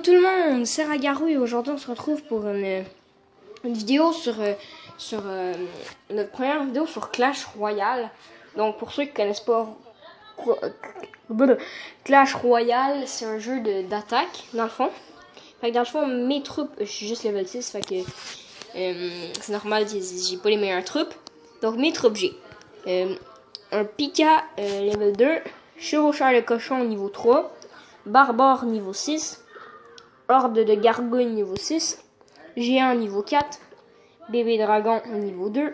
tout le monde, c'est Ragarou et aujourd'hui on se retrouve pour une vidéo sur notre première vidéo sur Clash Royale. Donc pour ceux qui connaissent pas Clash Royale, c'est un jeu d'attaque dans le fond. Fait que dans le fond mes troupes, je suis juste level 6, fait que c'est normal, j'ai pas les meilleures troupes. Donc mes troupes j'ai un Pika level 2, Chevaucheur le cochon niveau 3, Barbare niveau 6, Horde de gargouilles niveau 6, Géant niveau 4, Bébé dragon niveau 2,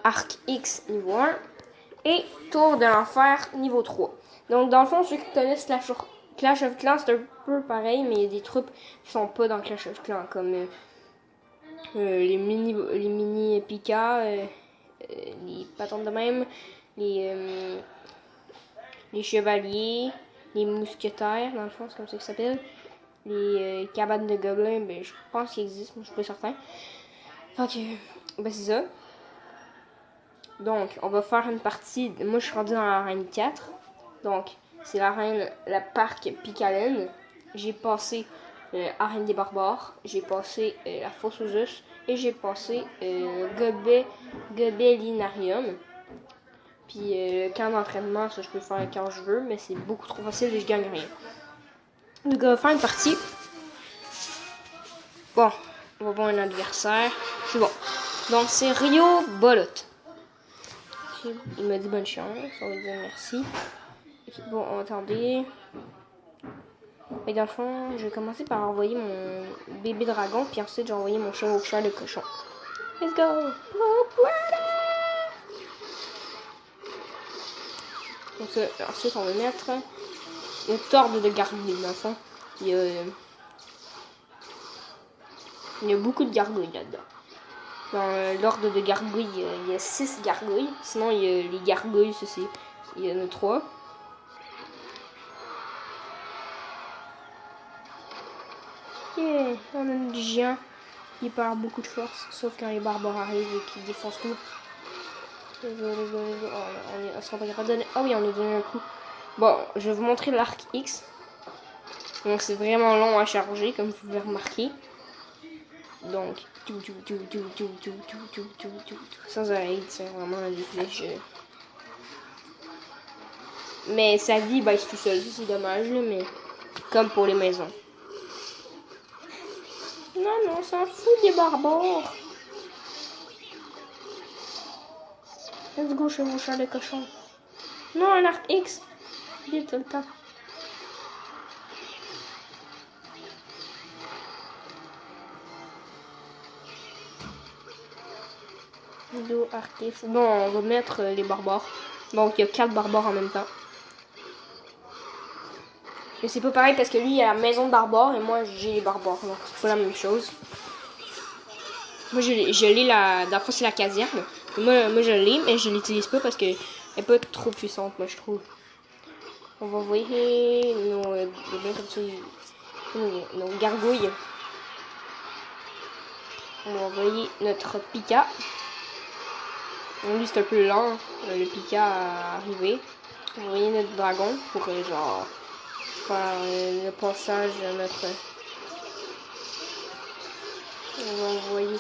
Arc X niveau 1 et Tour de l'enfer niveau 3. Donc dans le fond, ceux qui connaissent Clash of Clans, c'est un peu pareil, mais il y a des troupes qui sont pas dans Clash of Clans, comme les mini Pika, les patentes de même, les chevaliers, les mousquetaires, dans le fond, c'est comme ça que ça s'appelle. Les cabanes de gobelins, ben je pense qu'ils existent, mais je suis pas certain. Ok, ben c'est ça. Donc, on va faire une partie. Moi, je suis rendue dans l'arène 4. Donc, c'est l'arène, la parc Picalène. J'ai passé arène des barbares. J'ai passé la fosse aux os. Et j'ai passé Gobelinarium. Puis, le camp d'entraînement, ça je peux le faire quand je veux, mais c'est beaucoup trop facile et je gagne rien. Donc, on va faire une partie. Bon, on va voir un adversaire. C'est bon. Donc, c'est Rio Bolot. Il m'a dit bonne chance. On va dire merci. Okay, bon, attendez. Et dans le fond, je vais commencer par envoyer mon bébé dragon. Puis ensuite, j'ai envoyé mon chevaucheur de cochon. Let's go! Donc, ensuite, on va mettre une torde de gargouilles. Dans le fond, il y a beaucoup de gargouilles là-dedans. Dans l'ordre de gargouilles, il y a 6 gargouilles. Sinon, il y a les gargouilles, il y en a 3. Yeah, on a du géant. Il perd beaucoup de force, sauf quand les barbares arrivent et qu'ils défoncent tout. On sera pas capable de donner. Ah oui, on a donné un coup. Bon, je vais vous montrer l'arc X. Donc, c'est vraiment long à charger, comme vous pouvez remarquer. Donc, sans arrêt, c'est vraiment des flèches. Mais sa vie baisse tout seul, c'est dommage, là, mais comme pour les maisons. Non, on s'en fout des barbares. Let's go, chevaucheur de cochon. Non, un arc X. Vite, le temps. Bon, on va mettre les barbares. Donc, il y a 4 barbares en même temps. Mais c'est pas pareil parce que lui, il a la maison de barbares et moi, j'ai les barbares. Donc, c'est pas la même chose. Moi, je l'ai la... Dans le fond, c'est la caserne. Moi, je l'ai, mais je l'utilise pas parce qu'elle est pas trop puissante, moi, je trouve. On va envoyer nos gargouilles. On va envoyer notre Pika. Lui, c'est un peu lent, le Pika à arriver. On va envoyer notre dragon pour genre faire le passage à notre... On va envoyer...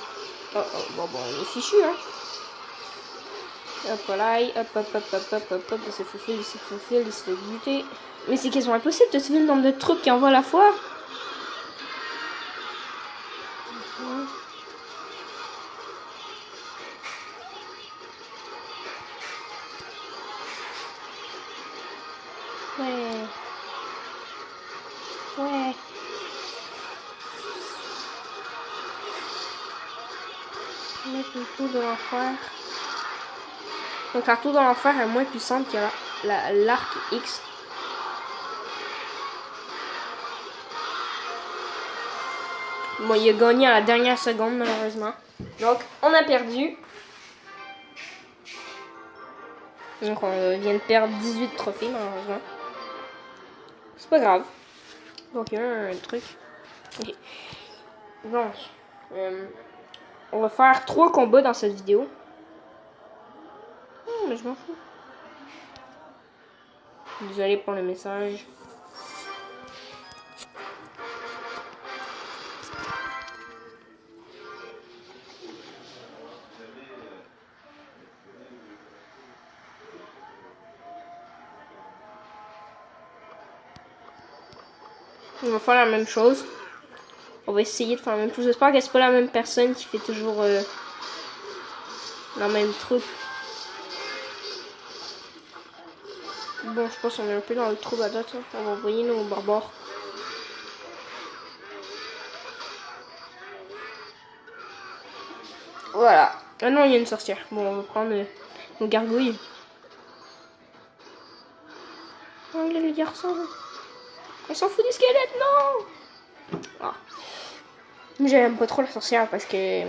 bon, on est fichu, hein. Hop là, hop, il se faufile, il se fait buter. Mais c'est quasiment impossible, t'as vu le nombre de troupes qui envoient à la fois? Ouais. Mettre le tour de l'enfer. Donc la tour de l'enfer est moins puissante que l'arc X. Bon, il a gagné à la dernière seconde malheureusement. Donc on a perdu. Donc on vient de perdre 18 trophées malheureusement. C'est pas grave. Donc il y a un truc. Okay. Donc on va faire 3 combats dans cette vidéo. Mais je m'en fous. Désolé pour le message. On va faire la même chose. On va essayer de faire la même chose. J'espère que c'est pas la même personne qui fait toujours la même truc. Bon, je pense qu'on est un peu dans le trou à date. Hein. On va envoyer nos barbares. Voilà. Ah non, il y a une sorcière. Bon, on va prendre nos gargouilles. Oh, il y a le garçon. On s'en fout des squelettes, non. Ah. J'aime pas trop la sorcière parce que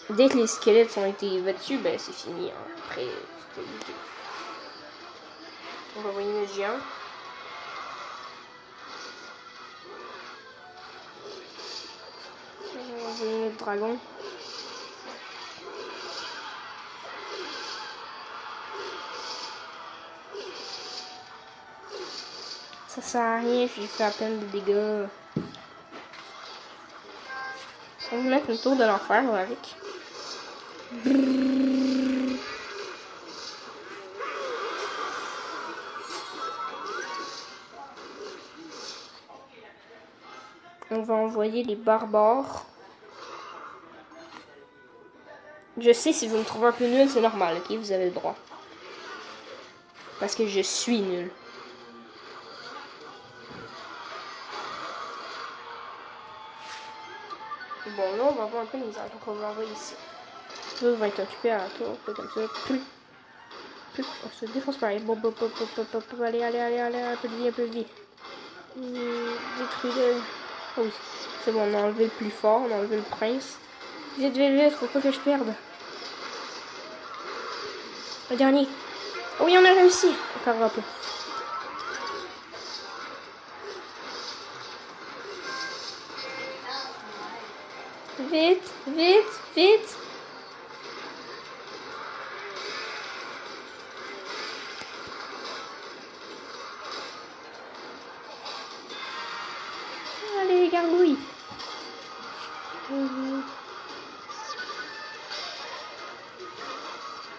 dès que les squelettes ont été battus, ben c'est fini. Hein. Après, c'est compliqué. On va envoyer notre géant. On va envoyer notre dragon. Ça sert à rien, j'ai fait à peine de dégâts. On va mettre une tour de l'enfer avec. On va envoyer les barbares. Je sais, si vous me trouvez un peu nul, c'est normal, ok? Vous avez le droit. Parce que je suis nul. Bon, là, on va avoir un peu de misère, donc on va envoyer ici. Là, on va être occupé à la tour, un peu comme ça. On se défonce pareil. Bon, allez, un peu de vie, un peu de vie. Détruis-le. Oh oui, c'est bon, on a enlevé le plus fort, on a enlevé le prince. Vite, faut pas que je perde. Le dernier. Oh oui, on a réussi. Encore un peu. Vite. Allez, gargouille.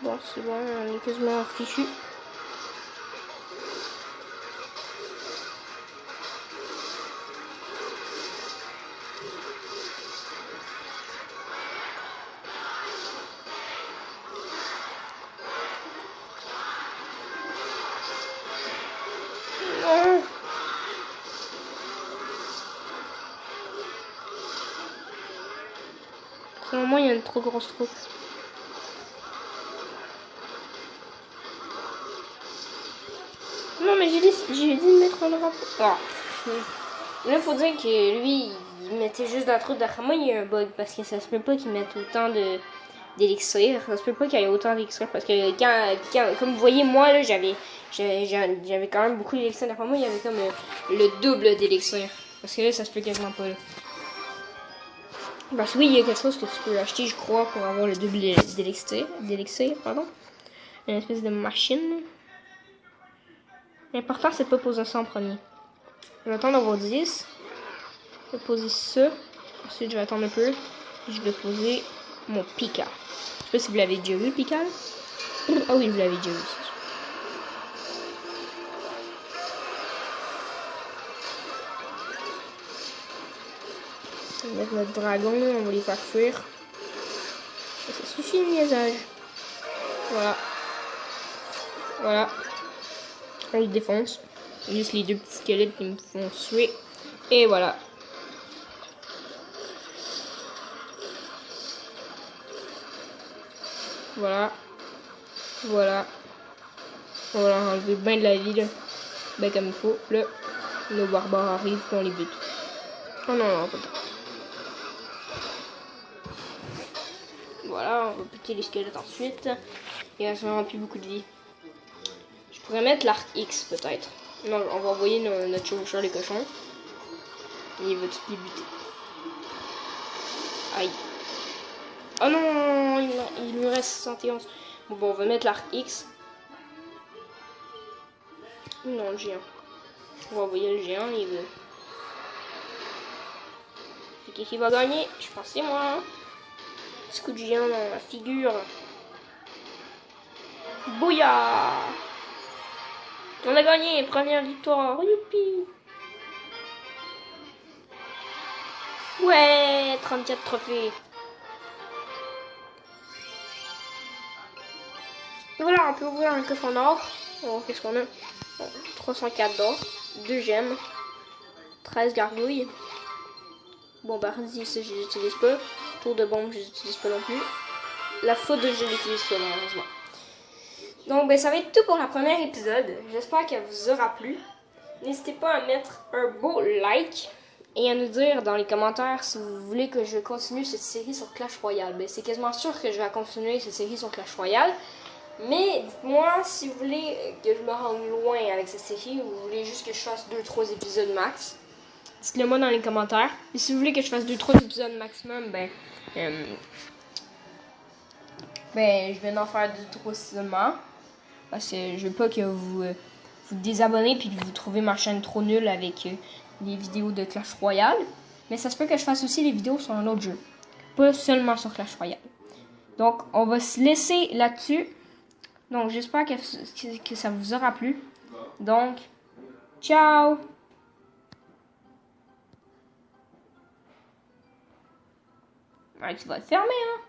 Bon, c'est bon, on est quasiment fichu. Non. Selon moi, il y a une trop grosse troupe. Non, mais j'ai dit de mettre un drapeau. Ah. Là, faut dire que lui, il mettait juste dans la troupe. D'après moi, il y a un bug parce que ça se peut pas qu'il mette autant d'élixir. Ça se peut pas qu'il y ait autant d'élixir parce que comme vous voyez, moi, là, j'avais quand même beaucoup d'élixir. D'après moi, il y avait comme le double d'élixir. Parce que là, ça se peut quasiment pas, là. Parce que oui, il y a quelque chose que tu peux acheter, je crois, pour avoir le double d'élixir, pardon. Une espèce de machine. L'important, c'est de pas poser ça en premier. Je vais attendre d'avoir 10. Je vais poser ça. Ensuite, je vais attendre un peu. Je vais poser mon Pika. Je sais pas si vous l'avez déjà vu, le Pika. Ah oui, vous l'avez déjà vu. On va mettre notre dragon. On va les faire fuir. Ça suffit le niaisage. Voilà. On le défonce. Juste les deux petits squelettes qui me font suer. Et voilà. Voilà. On va leur enlever bien de la vie, là. Ben comme il faut. Là, nos barbares arrivent et on les bute. Oh non, pas le temps. Voilà, on va buter les squelettes ensuite. Et elles n'auront plus beaucoup de vie. Je pourrais mettre l'arc X peut-être. Non, on va envoyer notre chevaucheur les cochons. Et il va tout les buter. Aïe. Oh non, il lui reste 71. Bon, on va mettre l'arc X. Non, le géant. On va envoyer le géant, il veut. C'est qui va gagner? Je pense que c'est moi. Hein. Petit coup de géant dans la figure. Bouya! On a gagné, première victoire. Youpi! Ouais, 34 trophées. Voilà, on peut ouvrir un coffre en or. Oh, qu'est-ce qu'on a? 304 d'or, 2 gemmes, 13 gargouilles. Bombardie, ça je l'utilise pas. Tour de bombe, je l'utilise pas non plus. La foudre, je l'utilise pas malheureusement. Donc, ben, ça va être tout pour le premier épisode. J'espère qu'elle vous aura plu. N'hésitez pas à mettre un beau like et à nous dire dans les commentaires si vous voulez que je continue cette série sur Clash Royale. Ben, c'est quasiment sûr que je vais continuer cette série sur Clash Royale. Mais dites-moi si vous voulez que je me rende loin avec cette série ou vous voulez juste que je fasse 2-3 épisodes max. Dites-le moi dans les commentaires. Et si vous voulez que je fasse 2-3 épisodes maximum, ben je vais en faire 2-3 seulement. Parce que je veux pas que vous désabonnez puis que vous trouvez ma chaîne trop nulle avec les vidéos de Clash Royale. Mais ça se peut que je fasse aussi des vidéos sur un autre jeu. Pas seulement sur Clash Royale. Donc, on va se laisser là-dessus. Donc, j'espère que ça vous aura plu. Donc, ciao! Ouais, tu vas te fermer, hein?